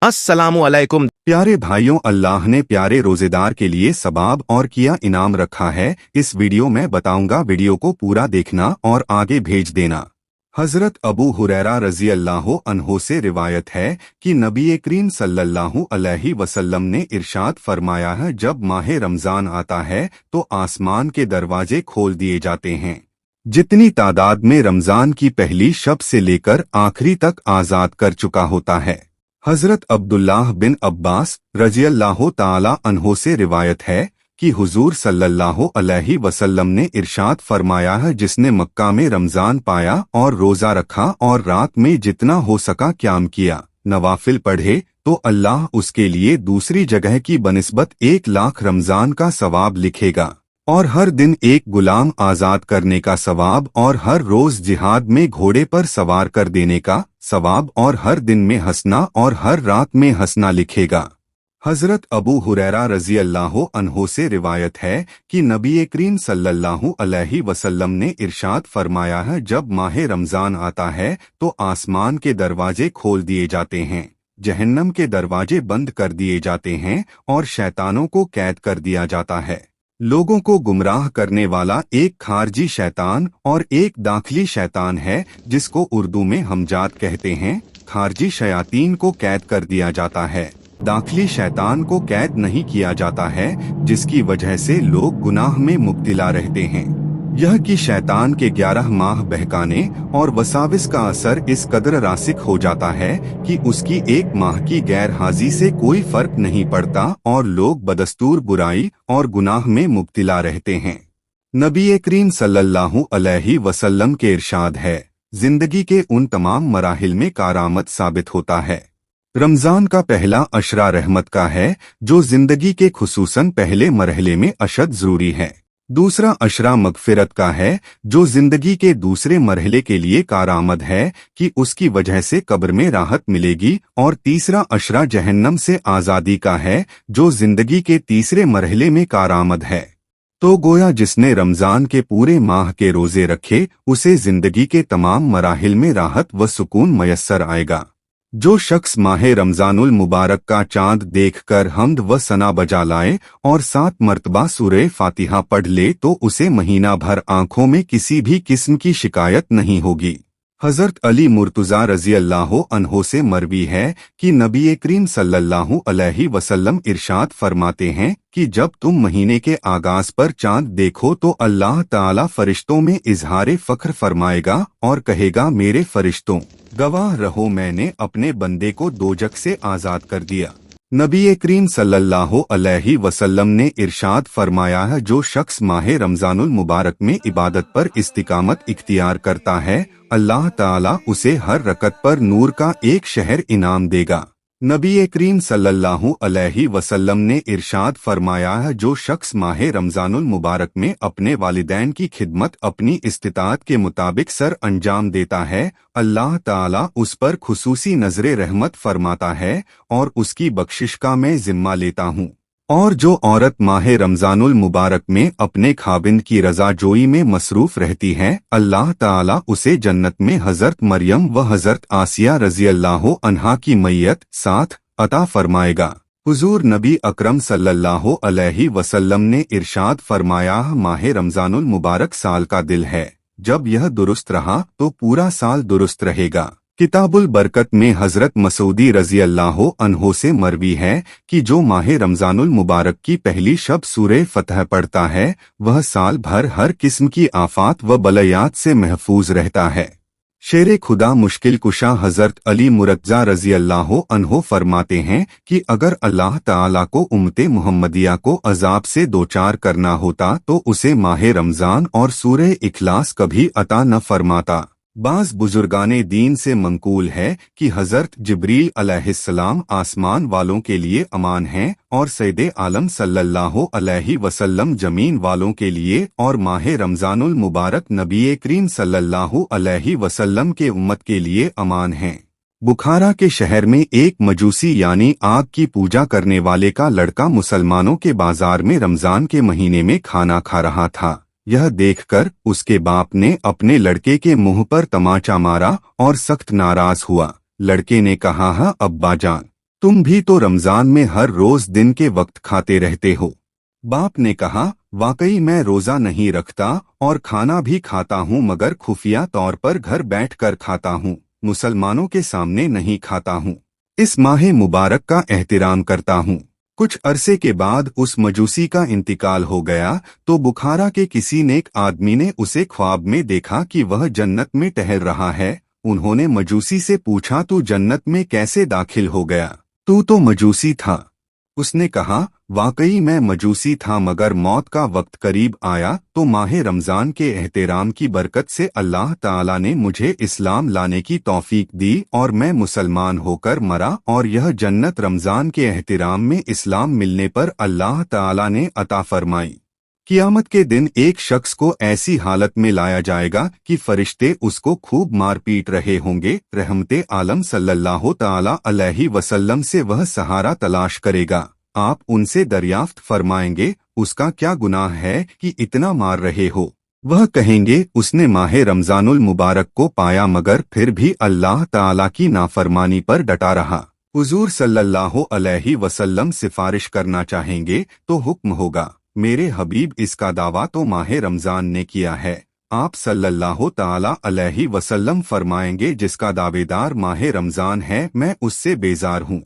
अस्सलामुअलैकुम। प्यारे भाइयों, अल्लाह ने प्यारे रोजेदार के लिए सवाब और किया इनाम रखा है। इस वीडियो में बताऊंगा, वीडियो को पूरा देखना और आगे भेज देना। हजरत अबू हुरैरा रजी अल्लाह अन्हो से रिवायत है कि नबी करीम सल्लल्लाहु अलैहि वसल्लम ने इरशाद फरमाया है, जब माह रमजान आता है तो आसमान के दरवाजे खोल दिए जाते हैं। जितनी तादाद में रमजान की पहली शब से लेकर आखिरी तक आजाद कर चुका होता है। हजरत अब्दुल्लाह बिन अब्बास रज़ियल्लाहु ताला अन्हो से रिवायत है कि हुजूर सल्लल्लाहु अलैहि वसल्लम ने इरशाद फरमाया है, जिसने मक्का में रमजान पाया और रोजा रखा और रात में जितना हो सका क़याम किया, नवाफिल पढ़े, तो अल्लाह उसके लिए दूसरी जगह की बनिस्बत 1,00,000 रमजान का सवाब लिखेगा और हर दिन एक गुलाम आजाद करने का सवाब और हर रोज जिहाद में घोड़े पर सवार कर देने का सवाब और हर दिन में हंसना और हर रात में हंसना लिखेगा। हजरत अबू हुरैरा रजी अल्लाह अन्हो से रिवायत है कि नबी करीम सल्लल्लाहु अलैहि वसल्लम ने इरशाद फरमाया है, जब माह रमजान आता है तो आसमान के दरवाजे खोल दिए जाते हैं, जहन्नम के दरवाजे बंद कर दिए जाते हैं और शैतानों को कैद कर दिया जाता है। लोगों को गुमराह करने वाला एक खारजी शैतान और एक दाखिली शैतान है, जिसको उर्दू में हमजात कहते हैं। खारजी शयातीन को कैद कर दिया जाता है, दाखिली शैतान को कैद नहीं किया जाता है, जिसकी वजह से लोग गुनाह में मुब्तिला रहते हैं। यह कि शैतान के 11 माह बहकाने और वसाविस का असर इस कदर रासिक हो जाता है कि उसकी 1 माह की गैर हाजिर से कोई फर्क नहीं पड़ता और लोग बदस्तूर बुराई और गुनाह में मुब्तिला रहते हैं। नबी करीम सल्लल्लाहु अलैहि वसल्लम के इरशाद है, जिंदगी के उन तमाम मराहिल में कारामत साबित होता है। रमजान का पहला अशरा रहमत का है, जो जिंदगी के खुसूसन पहले मरहले में अशद जरूरी है। दूसरा अशरा मगफिरत का है, जो जिंदगी के दूसरे मरहले के लिए कारामद है कि उसकी वजह से कब्र में राहत मिलेगी। और तीसरा अशरा जहन्नम से आज़ादी का है, जो जिंदगी के तीसरे मरहले में कारामद है। तो गोया जिसने रमजान के पूरे माह के रोजे रखे, उसे जिंदगी के तमाम मराहिल में राहत व सुकून मयस्सर आएगा। जो शख्स माह रमजानुल मुबारक का चांद देखकर हम्द व सना बजा लाए और 7 मर्तबा सूरे फातिहा पढ़ ले, तो उसे महीना भर आंखों में किसी भी किस्म की शिकायत नहीं होगी। हजरत अली मुर्तज़ा रजी अल्लाह अन्हो से मरवी है कि नबी करीम सल्लल्लाहु अलैहि वसल्लम इरशाद फरमाते हैं कि जब तुम महीने के आगाज पर चांद देखो तो अल्लाह ताला फरिश्तों में इजहार फख्र फरमाएगा और कहेगा, मेरे फरिश्तों, गवाह रहो, मैंने अपने बंदे को दोजख से आजाद कर दिया। नबी करीम सल्लल्लाहु अलैहि वसल्लम ने इरशाद फरमाया है, जो शख्स माह रमजानुल मुबारक में इबादत पर इस्तिकामत इख्तियार करता है, अल्लाह ताला उसे हर रकत पर नूर का एक शहर इनाम देगा। नबी करीम सल्लल्लाहु अलैहि वसल्लम ने इरशाद फरमाया है, जो शख्स माह रमजानुल मुबारक में अपने वालिदैन की खिदमत अपनी इस्तिताअत के मुताबिक सर अंजाम देता है, अल्लाह ताला उस पर खुसूसी नजरे रहमत फरमाता है और उसकी बख्शिश का मैं जिम्मा लेता हूँ। और जो औरत माह रमजानुल मुबारक में अपने खाविंद की रजा जोई में मसरूफ रहती है, अल्लाह ताला उसे जन्नत में हजरत मरियम व हजरत आसिया रजी अल्लाह अन्हा की मैयत साथ अता फरमाएगा। हुजूर नबी अकरम सल्लल्लाहु अलैहि वसल्लम ने इरशाद फरमाया, माह रमजानुल मुबारक साल का दिल है, जब यह दुरुस्त रहा तो पूरा साल दुरुस्त रहेगा। किताबुल बरकत में हजरत मसूदी रजी अल्लाह अन्हो से मरवी है कि जो माह रमजानुल मुबारक की पहली शब सूरे फतह पढ़ता है, वह साल भर हर किस्म की आफात व बलयात से महफूज रहता है। शेर खुदा मुश्किल कुशा हजरत अली मुर्तज़ा रजी अल्लाह अन्हो फरमाते हैं कि अगर अल्लाह ताला को उम्मते मुहम्मदिया को अजाब से दोचार करना होता तो उसे माह रमजान और सूरे इखलास कभी अता न फरमाता। बाज़ बुजुर्गाने दीन से मंकूल है कि हजरत जिब्रील अलैहिस्सलाम आसमान वालों के लिए अमान हैं और सैयदे आलम सल्लल्लाहु अलैहि वसल्लम जमीन वालों के लिए और माह रमजानुल मुबारक नबी करीम सल्लल्लाहु अलैहि वसल्लम के उम्मत के लिए अमान हैं। बुखारा के शहर में एक मजूसी यानी आग की पूजा करने वाले का लड़का मुसलमानों के बाजार में रमजान के महीने में खाना खा रहा था। यह देखकर उसके बाप ने अपने लड़के के मुंह पर तमाचा मारा और सख्त नाराज हुआ। लड़के ने कहा, हाँ अब्बा जान, तुम भी तो रमजान में हर रोज दिन के वक्त खाते रहते हो। बाप ने कहा, वाकई मैं रोजा नहीं रखता और खाना भी खाता हूँ मगर खुफिया तौर पर घर बैठकर खाता हूँ, मुसलमानों के सामने नहीं खाता हूँ। इस माह मुबारक का एहतराम करता हूँ। कुछ अरसे के बाद उस मजूसी का इंतकाल हो गया तो बुखारा के किसी नेक आदमी ने उसे ख्वाब में देखा कि वह जन्नत में टहल रहा है। उन्होंने मजूसी से पूछा, तू जन्नत में कैसे दाखिल हो गया? तू तो मजूसी था। उसने कहा, वाकई मैं मजूसी था मगर मौत का वक्त करीब आया तो माह रमजान के एहतराम की बरकत से अल्लाह ताला ने मुझे इस्लाम लाने की तौफीक दी और मैं मुसलमान होकर मरा और यह जन्नत रमजान के एहतराम में इस्लाम मिलने पर अल्लाह ताला ने अता फरमाई। कियामत के दिन एक शख्स को ऐसी हालत में लाया जाएगा कि फरिश्ते उसको खूब मार पीट रहे होंगे। रहमते आलम सल्लल्लाहु ताला अलैहि वसल्लम से वह सहारा तलाश करेगा। आप उनसे दरियाफ्त फरमाएंगे, उसका क्या गुनाह है कि इतना मार रहे हो? वह कहेंगे, उसने माह रमजानुल मुबारक को पाया मगर फिर भी अल्लाह ताला की नाफरमानी पर डटा रहा। हुजूर सल्लल्लाहु अलैहि वसल्लम सिफारिश करना चाहेंगे तो हुक्म होगा, मेरे हबीब इसका दावा तो माह रमजान ने किया है। आप सल्लल्लाहु ताला अलैहि वसल्लम फरमाएंगे, जिसका दावेदार माह रमजान है मैं उससे बेजार हूँ।